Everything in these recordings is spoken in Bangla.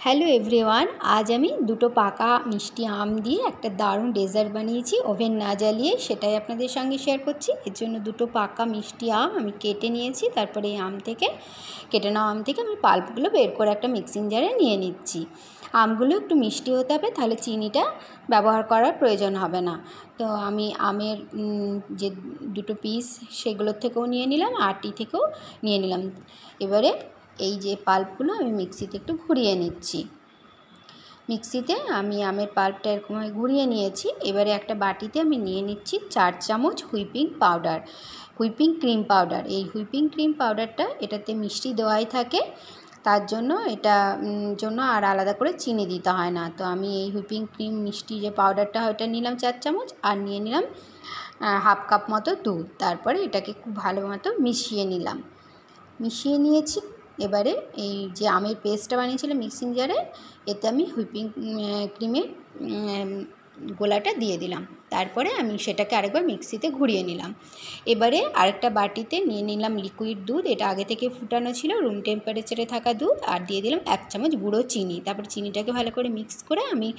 হ্যালো এভরিওয়ান, আজ আমি দুটো পাকা মিষ্টি আম দিয়ে একটা দারুণ ডেজার্ট বানিয়েছি ওভেন না জ্বালিয়ে। সেটাই আপনাদের সঙ্গে শেয়ার করছি। এর জন্য দুটো পাকা মিষ্টি আম আমি কেটে নিয়েছি। তারপরে এই কেটে নেওয়া আম থেকে আমি পাল্পগুলো বের করে একটা মিক্সিং জারে নিয়ে নিচ্ছি। আমগুলো একটু মিষ্টি হতে হবে, তাহলে চিনিটা ব্যবহার করার প্রয়োজন হবে না। তো আমি আমের যে দুটো পিস সেগুলোর থেকেও নিয়ে নিলাম, আটি থেকেও নিয়ে নিলাম। এবারে এই যে পাল্পগুলো আমি মিক্সিতে একটু ঘুরিয়ে নিচ্ছি। মিক্সিতে আমি আমের পাল্পটা এরকমভাবে ঘুরিয়ে নিয়েছি। এবারে একটা বাটিতে আমি নিয়ে নিচ্ছি 4 চামচ হুইপিং ক্রিম পাউডার। এই হুইপিং ক্রিম পাউডারটা এটাতে মিষ্টি দেওয়াই থাকে, তার জন্য জন্য আর আলাদা করে চিনি দিতে হয় না। তো আমি এই হুইপিং ক্রিম মিষ্টি যে পাউডারটা হয় ওটা নিলাম 4 চামচ, আর নিয়ে নিলাম হাফ কাপ মতো দুধ। তারপরে এটাকে খুব ভালো মতো মিশিয়ে নিয়েছি। এবারে এই যে আমের পেস্টটা বানিয়েছিলাম মিক্সিং জারে, এতে আমি হুইপিং ক্রিমের গোলাটা দিয়ে দিলাম। তারপরে আমি সেটাকে আরেকবার মিক্সিতে ঘুরিয়ে নিলাম। এবারে আরেকটা বাটিতে নিয়ে নিলাম লিকুইড দুধ। এটা আগে থেকে ফুটানো ছিল, রুম টেম্পারেচারে থাকা দুধ, আর দিয়ে দিলাম 1 চামচ গুঁড়ো চিনি। তারপর চিনিটাকে ভালো করে মিক্স করে আমি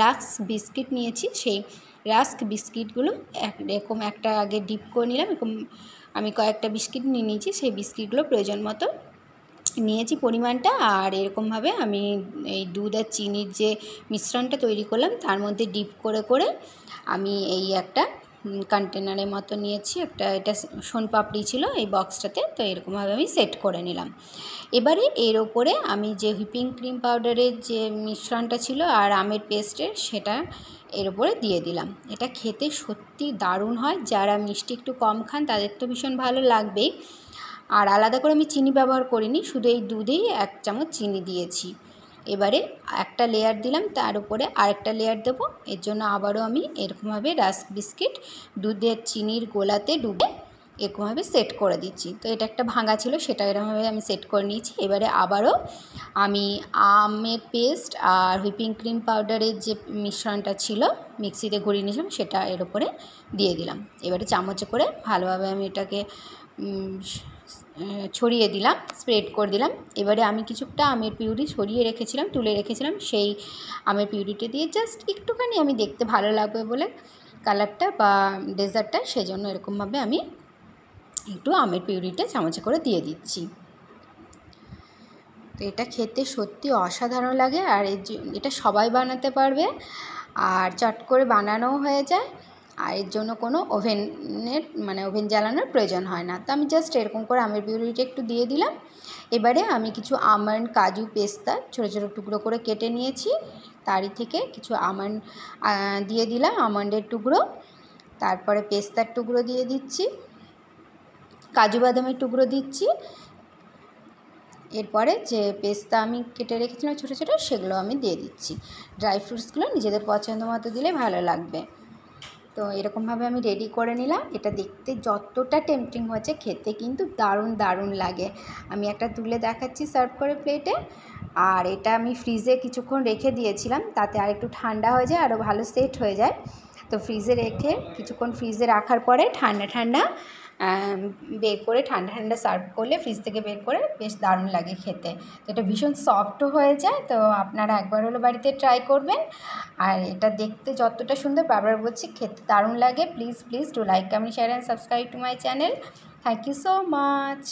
রাস্ক বিস্কিট নিয়েছি। সেই রাস্ক বিস্কিটগুলো এরকম একটা আগে ডিপ করে নিলাম। এরকম আমি কয়েকটা বিস্কিট নিয়ে নিয়েছি। সেই বিস্কিটগুলো প্রয়োজন মতো নিয়েছি পরিমাণটা। আর এরকমভাবে আমি এই দুধ আর চিনির যে মিশ্রণটা তৈরি করলাম তার মধ্যে ডিপ করে করে আমি এই একটা কন্টেনারের মতো নিয়েছি। এটা সোনপাপড়ি ছিল এই বক্সটাতে। তো এরকমভাবে আমি সেট করে নিলাম। এবারে এর ওপরে আমি যে হুইপিং ক্রিম পাউডারের যে মিশ্রণটা ছিল আর আমের পেস্টের, সেটা এর ওপরে দিয়ে দিলাম। এটা খেতে সত্যি দারুণ হয়। যারা মিষ্টি একটু কম খান তাদের তো ভীষণ ভালো লাগবেই। আর আলাদা করে আমি চিনি ব্যবহার করিনি, শুধু এই দুধেই 1 চামচ চিনি দিয়েছি। এবারে একটা লেয়ার দিলাম, তার উপরে আরেকটা লেয়ার দেবো। এর জন্য আবারও আমি এরকমভাবে রাস্ক বিস্কিট দুধের চিনির গোলাতে ডুবে এরকমভাবে সেট করে দিচ্ছি। তো এটা একটা ভাঙা ছিল, সেটা এরকমভাবে আমি সেট করে নিয়েছি। এবারে আবারও আমি আমের পেস্ট আর হুইপিং ক্রিম পাউডারের যে মিশ্রণটা ছিল মিক্সিতে ঘুরিয়ে নিয়েছিলাম, সেটা এর উপরে দিয়ে দিলাম। এবারে চামচে করে ভালোভাবে আমি এটাকে ছড়িয়ে দিলাম, স্প্রেড করে দিলাম। এবারে আমি কিছুটা আমের পিউরি তুলে রেখেছিলাম। সেই আমের পিউরিটা দিয়ে জাস্ট একটুখানি আমি দেখতে ভালো লাগবে বলে কালারটা বা ডেজার্টটা, সেজন্য এরকমভাবে আমি একটু আমের পিউরিটা চামচে করে দিয়ে দিচ্ছি। তো এটা খেতে সত্যি অসাধারণ লাগে। আর এটা সবাই বানাতে পারবে, আর চট করে বানানোও হয়ে যায়। আর এর জন্য কোনো ওভেন জ্বালানোর প্রয়োজন হয় না। তো আমি জাস্ট এরকম করে আমের পিউরিটা একটু দিয়ে দিলাম। এবারে আমি কিছু আমন্ড, কাজু, পেস্তা ছোটো ছোটো টুকরো করে কেটে নিয়েছি, তারই থেকে কিছু আমন্ড দিয়ে দিলাম, আমন্ডের টুকরো। তারপরে পেস্তার টুকরো দিয়ে দিচ্ছি, কাজু বাদামের টুকরো দিচ্ছি। এরপরে যে পেস্তা আমি কেটে রেখেছিলাম ছোটো ছোটো, সেগুলো আমি দিয়ে দিচ্ছি। ড্রাই ফ্রুটসগুলো নিজেদের পছন্দ মতো দিলে ভালো লাগবে। তো এরকমভাবে আমি রেডি করে নিলাম। এটা দেখতে যতটা টেম্পটিং হয়েছে, খেতে কিন্তু দারুণ দারুণ লাগে। আমি একটা তুলে দেখাচ্ছি সার্ভ করে প্লেটে। আর এটা আমি ফ্রিজে কিছুক্ষণ রেখে দিয়েছিলাম, তাতে আর একটু ঠান্ডা হয়ে যায়, আরও ভালো সেট হয়ে যায়। তো ফ্রিজে রেখে কিছুক্ষণ ফ্রিজে রাখার পরে ঠান্ডা বের করে ঠান্ডা সার্ভ করলে, ফ্রিজ থেকে বের করে, বেশ দারুণ লাগে খেতে। তো এটা ভীষণ সফটও হয়ে যায়। তো আপনারা একবার হলো বাড়িতে ট্রাই করবেন। আর এটা দেখতে যতটা সুন্দর, বারবার বলছি, খেতে দারুণ লাগে। Please do like, comment, share and subscribe to my channel. Thank you so much.